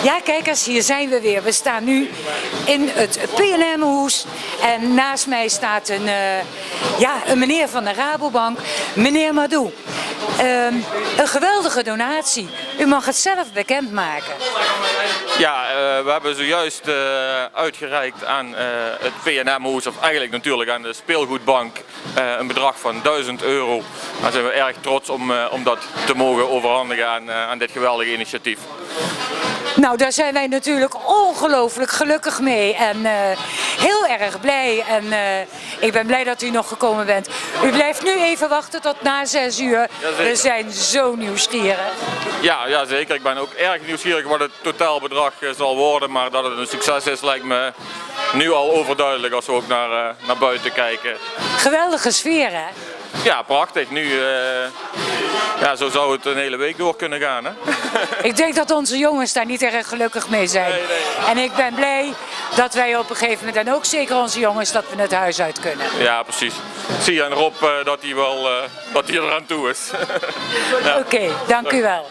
Ja, kijkers, hier zijn we weer. We staan nu in het P&M-hoes en naast mij staat een meneer van de Rabobank, meneer Madou. Een geweldige donatie. U mag het zelf bekendmaken. Ja, we hebben zojuist uitgereikt aan het P&M-hoes, of eigenlijk natuurlijk aan de speelgoedbank, een bedrag van €1000. Daar zijn we erg trots om dat te mogen overhandigen aan dit geweldige initiatief. Nou, daar zijn wij natuurlijk ongelooflijk gelukkig mee en heel erg blij. En ik ben blij dat u nog gekomen bent. U blijft nu even wachten tot na 6 uur. We zijn zo nieuwsgierig. Ja, zeker. Ik ben ook erg nieuwsgierig wat het totaalbedrag zal worden. Maar dat het een succes is lijkt me nu al overduidelijk als we ook naar buiten kijken. Geweldige sfeer, hè? Ja, prachtig. Nu, zo zou het een hele week door kunnen gaan, hè? Ik denk dat onze jongens daar niet erg gelukkig mee zijn. Nee. En ik ben blij dat wij op een gegeven moment, en ook zeker onze jongens, dat we het huis uit kunnen. Ja, precies. Zie je aan Rob dat hij eraan toe is. Oké, dank u wel.